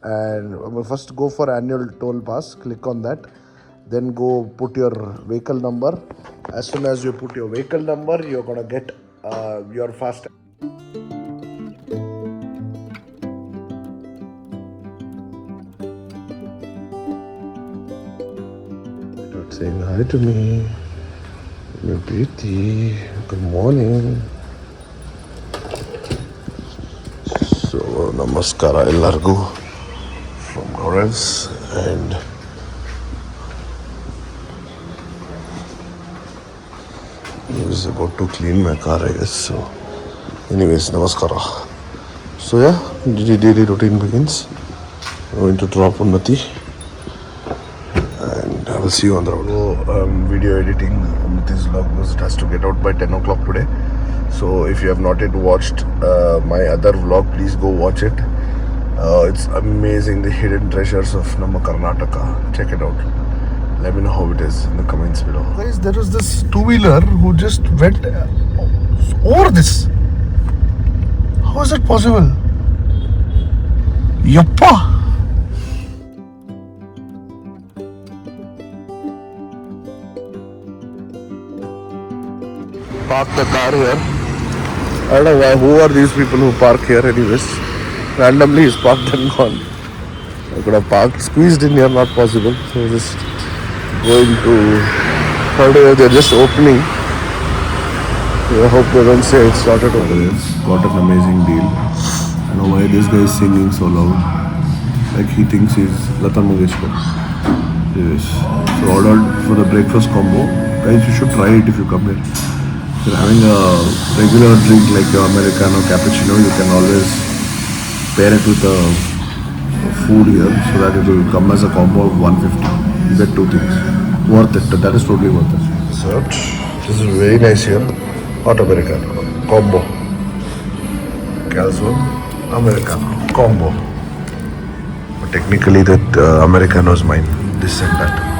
and first go for annual toll pass. Click on that, then go put your vehicle number. As soon as you put your vehicle number, you're gonna get your fast. Not saying hi to me, my beauty. Good morning. So namaskara ellargu from Lawrence, and he was about to clean my car, I guess. So anyways, namaskara. So yeah, daily routine begins. I'm going to drop Unnati and I will see you on the road. So, video editing. Unnati's vlog was, it has to get out by 10 o'clock today. So if you have not yet watched my other vlog, please go watch it. It's amazing, the hidden treasures of Namma Karnataka. Check it out. Let me know how it is in the comments below. Guys, there was this two-wheeler who just went over this. How is it possible? Yappa! Park the car here. I don't know why. Who are these people who park here anyways? Randomly is parked and gone. I could have parked, squeezed in here, not possible. So just going to, they're just opening. I hope they don't say it started over there. Got an amazing deal. I know why this guy is singing so loud. Like he thinks he's Lata Mangeshkar. Yes. So ordered for the breakfast combo. Guys, you should try it if you come here. If you're having a regular drink like your Americano, cappuccino, you can always pair it with a food here so that it will come as a combo of 150. You get two things. Worth it. That is totally worth it. Served. This is very nice here. Hot Americano combo. Calzone Americano combo. But technically that Americano is mine. This and that.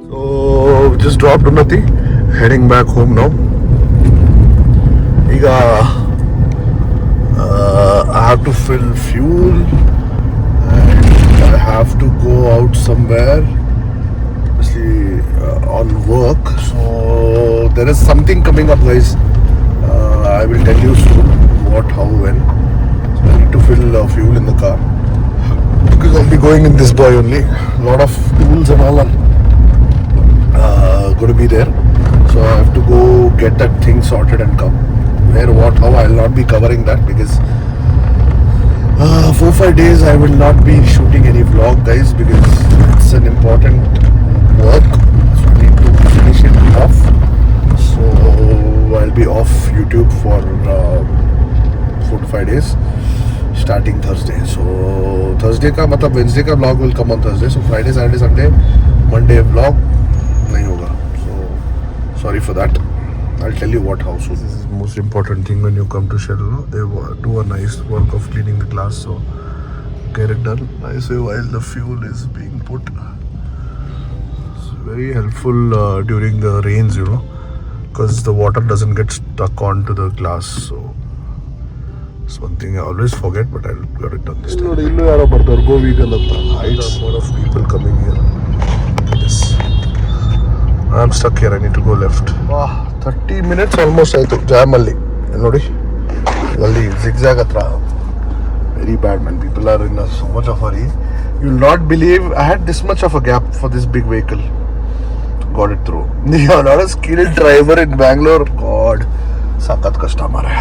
So just dropped Unnati, heading back home now. I have to fill fuel and I have to go out somewhere, obviously on work. So there is something coming up, guys. I will tell you soon what, how, when. So I need to fill fuel in the car because I'll be going in this boy only. A lot of tools and all are going to be there. So I have to go get that thing sorted and come. Where, what, how, I'll not be covering that because 4-5 days I will not be shooting any vlog, guys, because it's an important work. So I need to finish it off. So I'll be off YouTube for 4-5 days starting Thursday. So Thursday ka matlab Wednesday ka vlog will come on Thursday. So Friday, Saturday, Sunday, Monday vlog nahi hoga. So sorry for that. I'll tell you what, how soon. This is the most important thing when you come to Shell. They do a nice work of cleaning the glass, so get it done nicely while the fuel is being put. It's very helpful during the rains, because the water doesn't get stuck onto the glass. So it's one thing I always forget, but I'll get it done this time. Go vegan. Heights. A lot of people coming here. Look at this. I'm stuck here. I need to go left. 30 minutes almost ಆಯಿತು ಜಾಮಲ್ಲಿ ನೋಡಿ ಅಲ್ಲಿ zigzag ಹತ್ರ. Very bad, man. People are in so much of a hurry. You will not believe I had this much of a gap for this big vehicle. Got it through. You're not a skilled driver in Bangalore. God, sakat kashta mara.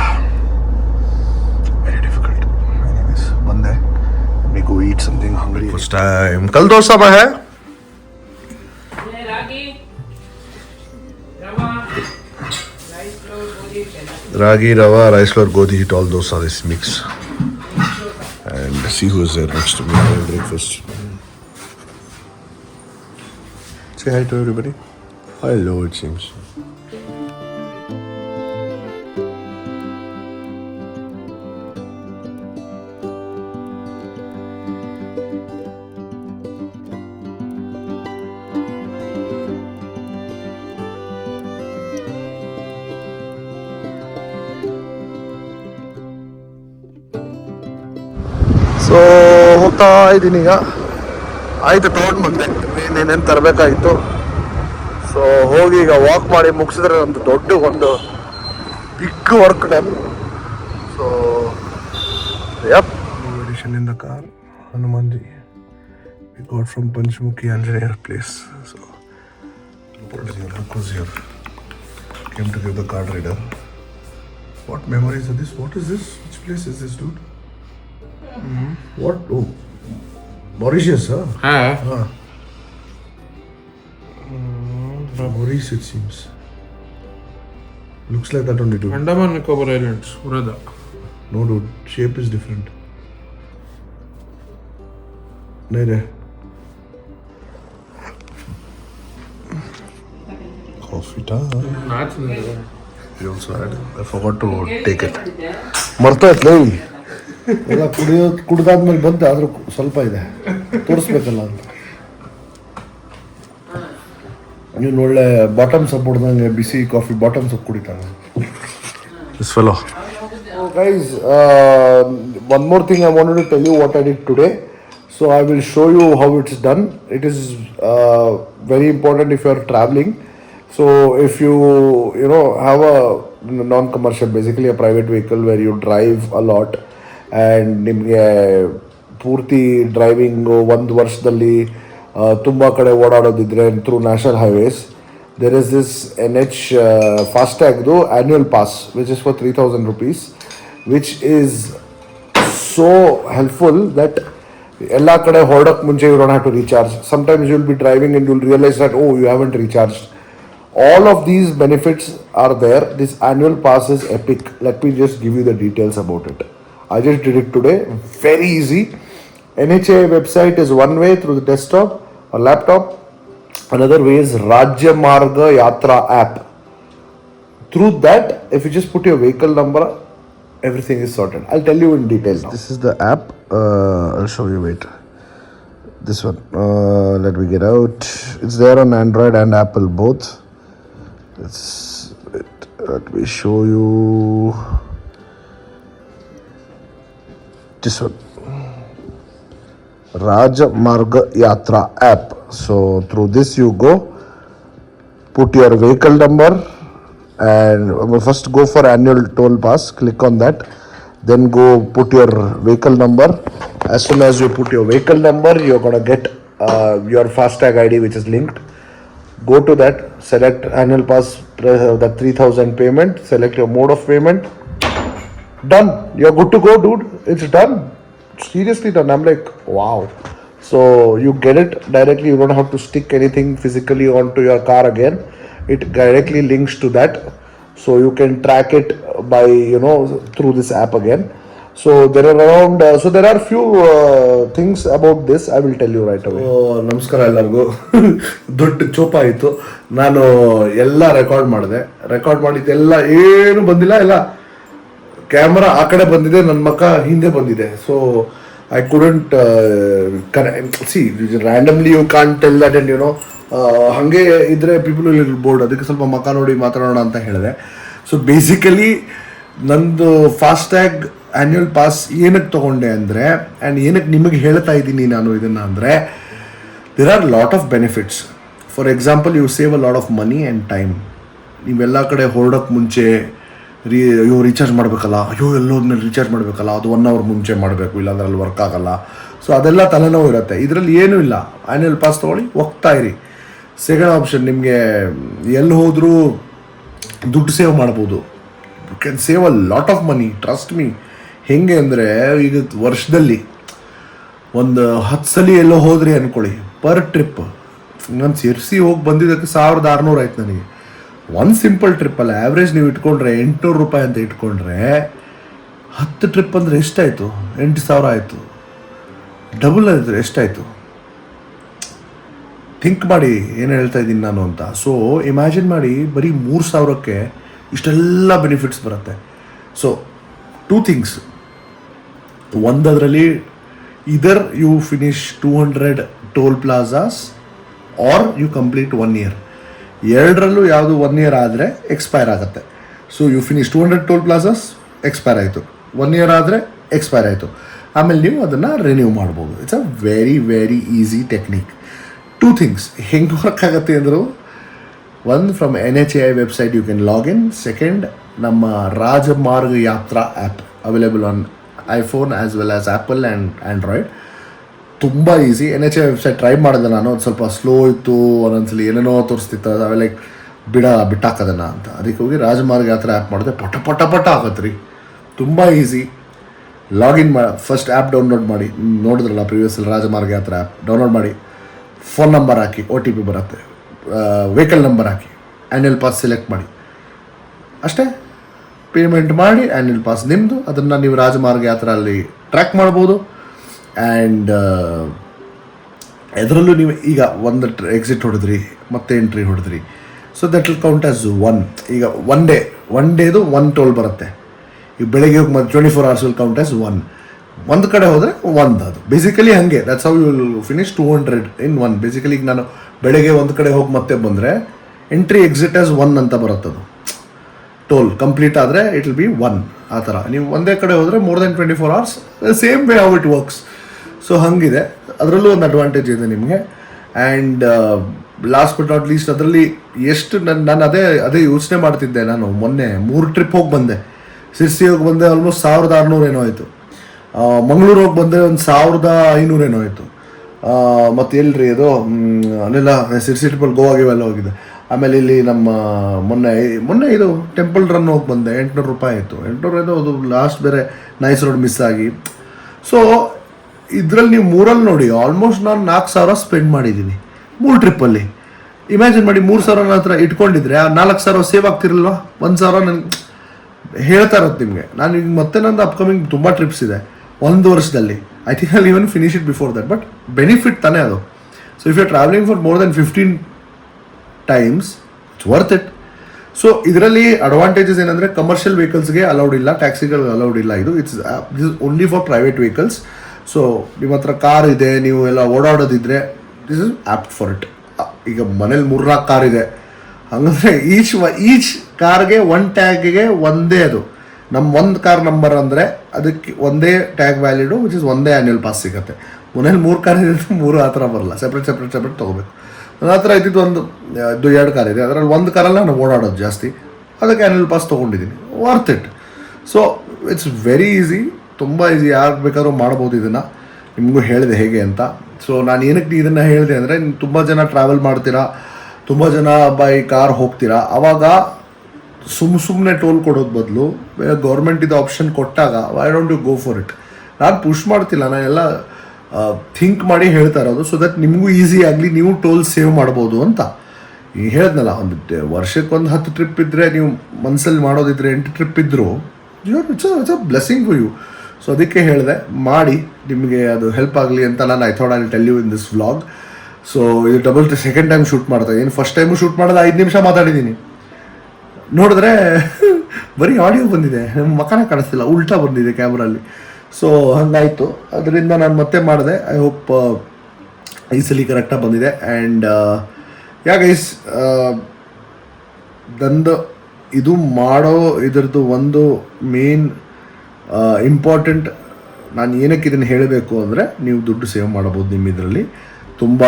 Very difficult. Anyways, bande. Let me go eat something hungry. First time. Kal dosa mein hai? Ragi, rava, rice flour, godhi, hit all those are this mix. And see who is there next to me having breakfast. Say hi to everybody. Hello, it seems. ಬರ್ತಾ ಇದ್ದೀನಿ ಈಗ. ಆಯಿತು, ತೊಗೊಂಡು ಬಂದೆ ಏನೇನೇನು ತರಬೇಕಾಯಿತು. So ಹೋಗಿ ಈಗ walk ಮಾಡಿ ಮುಗಿಸಿದ್ರೆ ಒಂದು ದೊಡ್ಡ ಒಂದು big work done. So yup, addition in the car Hanumanji we got from Panchmukhi Anjaneya place. So because here came to give the card reader. What memories are this? What is this? Which place is this, dude? What? Oh, Mauritius, huh? Mauritius, it seems. Looks like that only, dude. Andaman Nicobar Islands, Urada. No, dude. Shape is different. Nahi. Coffee time. You also had. I forgot to take it. ಮರ್ತಾ ಇತ್ಲೇ ಎಲ್ಲ ಕುಡ್ದಾದ್ಮೇಲೆ ಬಂತು, ಆದ್ರೂ ಸ್ವಲ್ಪ ಇದೆ, ತೋರಿಸ್ಬೇಕಲ್ಲ ಅಂತ. ನೀನು ಒಳ್ಳೆ bottoms up ಹೊಡ್ದಂಗೆ ಬಿಸಿ ಕಾಫಿ ಬಾಟಮ್ಸ್ ಅಪ್ ಕುಡಿತಾನೆ this fellow. Guys, one more thing I wanted to tell you what I did today. So I will show you how it's done. It is very important if you are traveling. So if you have a non-commercial, basically a private vehicle where you drive a lot and ನಿಮಗೆ ಪೂರ್ತಿ driving ಒಂದು ವರ್ಷದಲ್ಲಿ ತುಂಬ ಕಡೆ ಓಡಾಡೋದಿದ್ರೆ through national highways, there is this NH FASTagದು annual pass which is for 3,000 rupees, which is so helpful that ಎಲ್ಲ ಕಡೆ ಹೊರಡೋಕ್ಕೆ ಮುಂಚೆ you don't have to recharge. Sometimes you'll be driving and you'll realize that you haven't recharged. All of these benefits are there. This annual pass is epic. Let me just give you the details about it. I just did it today. Very easy. NHA website is one way through the desktop or laptop. Another way is Rajya Marga Yatra app. Through that, if you just put your vehicle number, everything is sorted. I'll tell you in detail now. This is the app. I'll show you. Wait. This one. Let me get out. It's there on Android and Apple both. Let me show you this one. Raja Marga Yatra app. So through this you go, put your vehicle number, and first go for annual toll pass. Click on that. Then go put your vehicle number. As soon as you put your vehicle number, you're gonna get your FASTag ID, which is linked. Go to that, select annual pass, that 3,000 payment, select your mode of payment. Done. You're good to go, dude. It's done. Seriously done. I'm like, wow. So you get it directly. You don't have to stick anything physically onto your car again. It directly links to that. So you can track it by, through this app again. So there are few things about this I will tell you right away. ನಮಸ್ಕಾರ ಎಲ್ಲರಿಗೂ. ದೊಡ್ಡ ಚೋಪ ಆಯಿತು. ನಾನು ಎಲ್ಲ record ಮಾಡಿದ್ದೆಲ್ಲ ಏನು ಬಂದಿಲ್ಲ. ಎಲ್ಲ ಕ್ಯಾಮ್ರಾ ಆ ಕಡೆ ಬಂದಿದೆ, ನನ್ನ ಮಕ್ಕ ಹಿಂದೆ ಬಂದಿದೆ. So I couldn't see randomly. You can't tell that, and ಹಾಗೆ ಇದ್ರೆ ಪೀಪಲ್ ವಿಲ್ ಬೋರ್ಡ್. ಅದಕ್ಕೆ ಸ್ವಲ್ಪ ಮಕ್ಕ ನೋಡಿ ಮಾತಾಡೋಣ ಅಂತ ಹೇಳಿದೆ. ಸೊ ಬೇಸಿಕಲಿ ನಂದು ಫಾಸ್ಟ್ಯಾಗ್ ಆ್ಯನ್ಯುವಲ್ ಪಾಸ್ ಏನಕ್ಕೆ ತೊಗೊಂಡೆ ಅಂದರೆ, ಆ್ಯಂಡ್ ಏನಕ್ಕೆ ನಿಮಗೆ ಹೇಳ್ತಾ ಇದ್ದೀನಿ ನಾನು ಇದನ್ನು ಅಂದರೆ, there are lot of benefits. For example, you save a lot of money and time. ನೀವೆಲ್ಲ ಕಡೆ ಹೊರಡೋಕ್ಕೆ ಮುಂಚೆ ರೀಚಾರ್ಜ್ ಮಾಡಬೇಕಲ್ಲ, ಎಲ್ಲೋದ್ಮೇಲೆ ರೀಚಾರ್ಜ್ ಮಾಡಬೇಕಲ್ಲ, ಅದು 1 hour ಮುಂಚೆ ಮಾಡಬೇಕು, ಇಲ್ಲಾಂದ್ರೆ ಅಲ್ಲಿ ವರ್ಕ್ ಆಗಲ್ಲ. ಸೊ ಅದೆಲ್ಲ ತಲೆನೋವು ಇರುತ್ತೆ. ಇದರಲ್ಲಿ ಏನೂ ಇಲ್ಲ. ಆ್ಯನ್ಯುವಲ್ ಪಾಸ್ ತೊಗೊಳ್ಳಿ, ಹೋಗ್ತಾ ಇರಿ. ಸೆಕೆಂಡ್ ಆಪ್ಷನ್, ನಿಮಗೆ ಎಲ್ಲಿ ಹೋದರೂ ದುಡ್ಡು ಸೇವ್ ಮಾಡ್ಬೋದು. You can save a lot of money, trust me. ಹೆಂಗೆ ಅಂದರೆ, ಈಗ ವರ್ಷದಲ್ಲಿ ಒಂದು 10 ಸಲ ಎಲ್ಲೋ ಹೋದ್ರಿ ಅಂದ್ಕೊಳ್ಳಿ, ಪರ್ ಟ್ರಿಪ್. ನಾನು ಸೇರಿಸಿ ಹೋಗಿ ಬಂದಿದ್ದಕ್ಕೆ 1,600 ಆಯ್ತು ನನಗೆ. ಒಂದು ಸಿಂಪಲ್ ಟ್ರಿಪ್ಪಲ್ಲ. ಆ್ಯಾವ್ರೇಜ್ ನೀವು ಇಟ್ಕೊಂಡ್ರೆ 800 ರೂಪಾಯಿ ಅಂತ ಇಟ್ಕೊಂಡ್ರೆ 10 ಟ್ರಿಪ್ ಅಂದರೆ ಎಷ್ಟಾಯಿತು? 8,000 ಆಯಿತು. ಡಬಲ್ ಆಗಿದ್ರೆ ಎಷ್ಟಾಯಿತು? ಥಿಂಕ್ ಮಾಡಿ ಏನು ಹೇಳ್ತಾ ಇದ್ದೀನಿ ನಾನು ಅಂತ. ಸೊ ಇಮ್ಯಾಜಿನ್ ಮಾಡಿ, ಬರೀ 3,000ಕ್ಕೆ ಇಷ್ಟೆಲ್ಲ ಬೆನಿಫಿಟ್ಸ್ ಬರುತ್ತೆ. So 2 things. ಒಂದರಲ್ಲಿ ಇದರ್ you finish 200 toll plazas or you complete 1 year. ಎರಡರಲ್ಲೂ ಯಾವುದು 1 year ಆದರೆ ಎಕ್ಸ್ಪೈರ್ ಆಗುತ್ತೆ. So you finish 200 toll plazas, expire ಆಯಿತು. 1 year ಆದರೆ ಎಕ್ಸ್ಪೈರ್ ಆಯಿತು. ಆಮೇಲೆ ನೀವು ಅದನ್ನು ರಿನ್ಯೂ ಮಾಡ್ಬೋದು. It's a very very easy technique. 2 things ಹೆಂಗೆ ವರ್ಕ್ ಆಗುತ್ತೆ ಅಂದರು, ಒಂದು from NHAI website you can login. Second, ನಮ್ಮ Rajmarg Yatra app available on iPhone as well as Apple and Android. ತುಂಬ ಈಸಿ. NHAI ವೆಬ್ಸೈಟ್ ಟ್ರೈ ಮಾಡಿದೆ ನಾನು, ಅದು ಸ್ವಲ್ಪ ಸ್ಲೋ ಇತ್ತು, ಒಂದೊಂದ್ಸಲಿ ಏನೇನೋ ತೋರಿಸ್ತಿತ್ತು, ಅದು ಲೈಕ್ ಬಿಟ್ಟಾಕೋದನ್ನು ಅಂತ. ಅದಕ್ಕೆ ಹೋಗಿ ರಾಜಮಾರ್ಗ ಯಾತ್ರಾ ಆ್ಯಪ್ ಮಾಡಿದೆ, ಪಟ ಆಗತ್ತೆ ರೀ, ತುಂಬ easy. Login first app download ಮಾಡಿ, ನೋಡಿದ್ರಲ್ಲ ಪ್ರಿವಿಯಸ್ಸಲ್ಲಿ ರಾಜಮಾರ್ಗ ಯಾತ್ರಾ ಆ್ಯಪ್ ಡೌನ್ಲೋಡ್ ಮಾಡಿ, ಫೋನ್ ನಂಬರ್ ಹಾಕಿ, OTP ಬರುತ್ತೆ, ವೆಹಿಕಲ್ ನಂಬರ್ ಹಾಕಿ, ಆ್ಯನ್ಯಲ್ ಪಾಸ್ ಸೆಲೆಕ್ಟ್ ಮಾಡಿ, ಅಷ್ಟೇ. ಪೇಮೆಂಟ್ ಮಾಡಿ ಆ್ಯನ್ಯಲ್ ಪಾಸ್ ನಿಮ್ಮದು. ಅದನ್ನು ನೀವು ರಾಜಮಾರ್ಗ ಯಾತ್ರಾ ಅಲ್ಲಿ ಟ್ರ್ಯಾಕ್ ಮಾಡ್ಬೋದು. ಆ್ಯಂಡ್ ಅದರಲ್ಲೂ ನೀವು ಈಗ ಒಂದು ಎಕ್ಸಿಟ್ ಹೊಡೆದ್ರಿ, ಮತ್ತೆ ಎಂಟ್ರಿ ಹೊಡೆದ್ರಿ, so that will count as 1. ಈಗ ಒನ್ ಡೇದು 1 ಟೋಲ್ ಬರುತ್ತೆ. ಈಗ ಬೆಳಗ್ಗೆ ಹೋಗಿ ಮತ್ತೆ 24 hours ವಿಲ್ ಕೌಂಟ್ ಆಸ್ 1. ಒಂದು ಕಡೆ ಹೋದರೆ 1 ಅದು ಬೇಸಿಕಲಿ ಹಾಗೆ. That's how you will finish 200 in 1. Basically ಈಗ ನಾನು ಬೆಳಗ್ಗೆ ಒಂದು ಕಡೆ ಹೋಗಿ ಮತ್ತೆ ಬಂದರೆ ಎಂಟ್ರಿ ಎಕ್ಸಿಟ್ ಆಸ್ 1 ಅಂತ ಬರುತ್ತದು. ಟೋಲ್ ಕಂಪ್ಲೀಟ್ ಆದರೆ ಇಟ್ ವಿಲ್ ಬಿ 1. ಆ ಥರ ನೀವು ಒಂದೇ ಕಡೆ ಹೋದರೆ more than 24 hours, same way how it works. So ಹಾಗಿದೆ, ಅದರಲ್ಲೂ ಒಂದು ಅಡ್ವಾಂಟೇಜ್ ಇದೆ ನಿಮಗೆ. And last but not least, ಅದರಲ್ಲಿ ಎಷ್ಟು ನಾನು ಅದೇ ಯೋಚನೆ ಮಾಡ್ತಿದ್ದೆ. ನಾನು ಮೊನ್ನೆ 3 ಟ್ರಿಪ್ ಹೋಗಿ ಬಂದೆ. ಸಿರ್ಸಿ ಹೋಗಿ ಬಂದೆ, ಆಲ್ಮೋಸ್ಟ್ 1600 ಏನೋ ಆಯಿತು. ಮಂಗಳೂರು ಹೋಗಿ ಬಂದರೆ ಒಂದು 1500 ಏನೋ ಆಯಿತು. ಮತ್ತು ಎಲ್ರಿ ಅದು ಅಲ್ಲೆಲ್ಲ ಸಿರ್ಸಿ ಟ್ರಿಪ್ಪಲ್ಲಿ ಗೋವಾಗೆಲ್ಲ ಹೋಗಿದೆ. ಆಮೇಲೆ ಇಲ್ಲಿ ನಮ್ಮ ಮೊನ್ನೆ ಇದು ಟೆಂಪಲ್ ರನ್ ಹೋಗಿ ಬಂದೆ, 800 ರೂಪಾಯಿ ಆಯಿತು. 800 ಅದು ಲಾಸ್ಟ್ ಬೇರೆ ನೈಸ್ ರೋಡ್ ಮಿಸ್ ಆಗಿ. ಸೊ ಇದರಲ್ಲಿ ನೀವು 3 ನೋಡಿ ಆಲ್ಮೋಸ್ಟ್ ನಾನು 4000 ಸ್ಪೆಂಡ್ ಮಾಡಿದ್ದೀನಿ 3 ಟ್ರಿಪ್ಪಲ್ಲಿ. ಇಮ್ಯಾಜಿನ್ ಮಾಡಿ, 3000 ನನ್ನ ಹತ್ರ ಇಟ್ಕೊಂಡಿದ್ರೆ ಆ 4000 ಸೇವ್ ಆಗ್ತಿರಲ್ವ. 1000 ನನಗೆ ಹೇಳ್ತಾ ಇರೋದು ನಿಮಗೆ. ನಾನು ಈಗ ಮತ್ತೆ ನಂದು ಅಪ್ಕಮಿಂಗ್ ತುಂಬ ಟ್ರಿಪ್ಸ್ ಇದೆ 1 ವರ್ಷದಲ್ಲಿ. I think I even finish it before that. But benefit ತಾನೇ ಅದು. So if you are travelling for more than 15 times, it's worth it. So ಇದರಲ್ಲಿ ಅಡ್ವಾಂಟೇಜಸ್ ಏನಂದರೆ, ಕಮರ್ಷಿಯಲ್ ವೆಹಿಕಲ್ಸ್ಗೆ ಅಲೌಡ್ ಇಲ್ಲ, ಟ್ಯಾಕ್ಸಿಗಳು ಅಲೌಡ್ ಇಲ್ಲ. This is only for private vehicles. So ನಿಮ್ಮ ಹತ್ರ ಕಾರ್ ಇದೆ, ನೀವು ಎಲ್ಲ ಓಡಾಡೋದಿದ್ರೆ this is apt for it. ಈಗ ಮನೇಲಿ 3-4 ಕಾರ್ ಇದೆ, ಹಾಗಂದರೆ ಈಚ್ ಕಾರ್ಗೆ 1 ಟ್ಯಾಗಿಗೆ ಒಂದೇ ಅದು. ನಮ್ಮ ಒಂದು ಕಾರ್ ನಂಬರ್ ಅಂದರೆ ಅದಕ್ಕೆ ಒಂದೇ ಟ್ಯಾಗ್ ವ್ಯಾಲಿಡು, ವಿಚ್ ಇಸ್ ಒಂದೇ ಆ್ಯನ್ಯಲ್ ಪಾಸ್ ಸಿಗುತ್ತೆ. ಮನೇಲಿ 3 ಕಾರ್ ಇದೆ, 3 ಆ ಥರ ಬರಲ್ಲ, ಸೆಪ್ರೇಟ್ ತೊಗೋಬೇಕು. ನನ್ನ ಹತ್ರ ಇದ್ದಿದ್ದು 2 ಕಾರ್ ಇದೆ, ಅದರಲ್ಲಿ 1 ಕಾರಲ್ಲಿ ನಾನು ಓಡಾಡೋದು ಜಾಸ್ತಿ, ಅದಕ್ಕೆ ಆ್ಯನ್ಯಲ್ ಪಾಸ್ ತೊಗೊಂಡಿದ್ದೀನಿ. Worth it. So it's very easy, ತುಂಬ ಈಸಿ. ಯಾರು ಬೇಕಾದ್ರೂ ಮಾಡ್ಬೋದು ಇದನ್ನು. ನಿಮಗೂ ಹೇಳಿದೆ ಹೇಗೆ ಅಂತ. ಸೊ ನಾನು ಏನಕ್ಕೆ ಇದನ್ನು ಹೇಳಿದೆ ಅಂದರೆ, ತುಂಬ ಜನ ಟ್ರಾವೆಲ್ ಮಾಡ್ತೀರಾ, ತುಂಬ ಜನ ಬೈ ಕಾರ್ ಹೋಗ್ತೀರಾ, ಆವಾಗ ಸುಮ್ಮನೆ ಟೋಲ್ ಕೊಡೋದು ಬದಲು ಗೌರ್ಮೆಂಟ್ ಇದು ಆಪ್ಷನ್ ಕೊಟ್ಟಾಗ why don't you go for it. ನಾನು ಪುಷ್ ಮಾಡ್ತಿಲ್ಲ, ನಾನೆಲ್ಲ ಥಿಂಕ್ ಮಾಡಿ ಹೇಳ್ತಾ ಇರೋದು, ಸೊ ದಟ್ ನಿಮಗೂ ಈಸಿ ಆಗಲಿ, ನೀವು ಟೋಲ್ ಸೇವ್ ಮಾಡ್ಬೋದು ಅಂತ. ಈಗ ಹೇಳಿದ್ನಲ್ಲ, ಒಂದು ವರ್ಷಕ್ಕೆ 10 ಟ್ರಿಪ್ ಇದ್ದರೆ, ನೀವು ಮನಸ್ಸಲ್ಲಿ ಮಾಡೋದಿದ್ರೆ 8 ಟ್ರಿಪ್ ಇದ್ದರೂ it's a blessing for you. So ಅದಕ್ಕೆ ಹೇಳಿದೆ, ಮಾಡಿ, ನಿಮಗೆ ಅದು ಹೆಲ್ಪ್ ಆಗಲಿ ಅಂತ. ನಾನು I thought I will tell you in this vlog. So ಇದು ಸೆಕೆಂಡ್ ಟೈಮ್ ಶೂಟ್ ಮಾಡ್ತಾ ಇದ್ದೀನಿ. ಫಸ್ಟ್ ಟೈಮು ಶೂಟ್ ಮಾಡೋದು 5 ನಿಮಿಷ ಮಾತಾಡಿದ್ದೀನಿ. ನೋಡಿದ್ರೆ ಬರೀ ಆಡಿಯೋ ಬಂದಿದೆ, ನಮ್ಮ ಮಕ್ಕನೇ ಕಾಣಿಸ್ತಿಲ್ಲ, ಉಲ್ಟಾ ಬಂದಿದೆ ಕ್ಯಾಮ್ರಲ್ಲಿ. ಸೊ ಹಂಗಾಯಿತು. ಅದರಿಂದ ನಾನು ಮತ್ತೆ ಮಾಡಿದೆ. ಐ ಹೋಪ್ ಈ ಸಲ ಕರೆಕ್ಟಾಗಿ ಬಂದಿದೆ. ಆ್ಯಂಡ್ ಗೈಸ್, ನಂದು ಇದು ಮಾಡೋ ಇದರದ್ದು ಒಂದು ಮೇನ್ ಇಂಪಾರ್ಟೆಂಟ್, ನಾನು ಏನಕ್ಕೆ ಇದನ್ನು ಹೇಳಬೇಕು ಅಂದರೆ, ನೀವು ದುಡ್ಡು ಸೇವ್ ಮಾಡ್ಬೋದು ನಿಮ್ಮ ಇದರಲ್ಲಿ. ತುಂಬ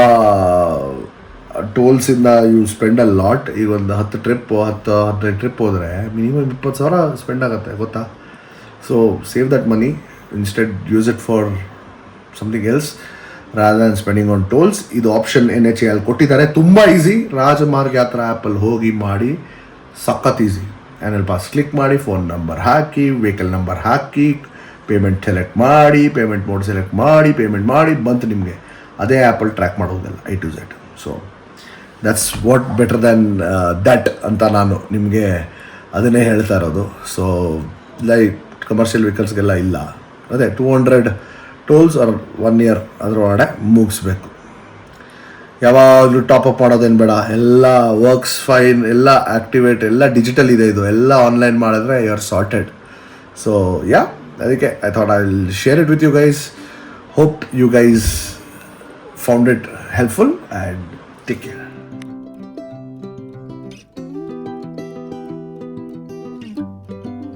ಟೋಲ್ಸಿಂದ ಯು ಸ್ಪೆಂಡ್ ಅ ಲಾಟ್. ಈಗ ಒಂದು 10-15 ಟ್ರಿಪ್ ಹೋದರೆ ಮಿನಿಮಮ್ 20,000 ಸ್ಪೆಂಡ್ ಆಗುತ್ತೆ, ಗೊತ್ತಾ? So save that money, instead use it for something else rather than spending on tolls. ಇದು ಆಪ್ಷನ್ NHAI ಅಲ್ಲಿ ಕೊಟ್ಟಿದ್ದಾರೆ, ತುಂಬ ಈಸಿ. ರಾಜಮಾರ್ಗ ಯಾತ್ರಾ ಆ್ಯಪಲ್ಲಿ ಹೋಗಿ ಮಾಡಿ, ಸಖತ್ ಈಸಿ. ಆ್ಯನ್ಯಲ್ ಪಾಸ್ ಕ್ಲಿಕ್ ಮಾಡಿ, ಫೋನ್ ನಂಬರ್ ಹಾಕಿ, ವೆಹಿಕಲ್ ನಂಬರ್ ಹಾಕಿ, ಪೇಮೆಂಟ್ ಸೆಲೆಕ್ಟ್ ಮಾಡಿ, ಪೇಮೆಂಟ್ ಮೋಡ್ ಸೆಲೆಕ್ಟ್ ಮಾಡಿ, ಪೇಮೆಂಟ್ ಮಾಡಿ ಬಂತು ನಿಮಗೆ. ಅದೇ ಆ್ಯಪಲ್ಲಿ ಟ್ರ್ಯಾಕ್ ಮಾಡೋದಲ್ಲ A to Z. So that's what better than that ಅಂತ ನಾನು ನಿಮಗೆ ಅದನ್ನೇ ಹೇಳ್ತಾ ಇರೋದು. ಸೊ ಲೈಕ್ ಕಮರ್ಷಿಯಲ್ ವೆಹಿಕಲ್ಸ್ಗೆಲ್ಲ ಇಲ್ಲ, ಅದೇ 200 ಟೋಲ್ಸ್ ಆರ್ 1 year ಅದರೊಳಗಡೆ ಮುಗಿಸ್ಬೇಕು. ಯಾವಾಗಲೂ ಟಾಪಪ್ ಮಾಡೋದೇನು ಬೇಡ, ಎಲ್ಲ ವರ್ಕ್ಸ್ ಫೈನ್, ಎಲ್ಲ ಆ್ಯಕ್ಟಿವೇಟ್, ಎಲ್ಲ ಡಿಜಿಟಲ್ ಇದೆ. ಇದು ಎಲ್ಲ ಆನ್ಲೈನ್ ಮಾಡಿದ್ರೆ ಯು ಆರ್ ಸಾರ್ಟೆಡ್. ಸೊ ಅದಕ್ಕೆ I thought I will share it with you guys. Hope you guys found it helpful and take care.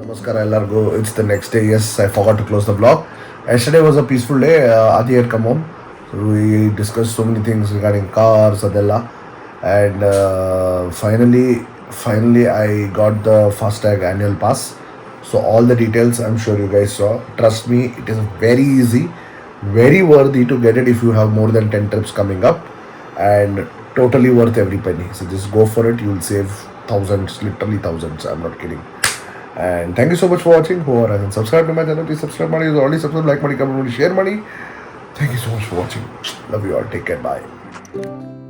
ನಮಸ್ಕಾರ ಎಲ್ಲರಿಗೂ. It's the next day. Yes, I forgot to close the blog. Yesterday was a peaceful day. Adi had come home. So we discussed so many things regarding cars, adella. And finally I got the FASTag annual pass. So all the details I'm sure you guys saw. Trust me, it is very easy, very worthy to get it if you have more than 10 trips coming up, and totally worth every penny. So just go for it. You'll save thousands, literally thousands. I'm not kidding. And thank you so much for watching. Whoever hasn't subscribed to my channel, please subscribe. Money is already subscribe, like money, comment, money, share money. Thank you so much for watching. Love you all. Take care. Bye.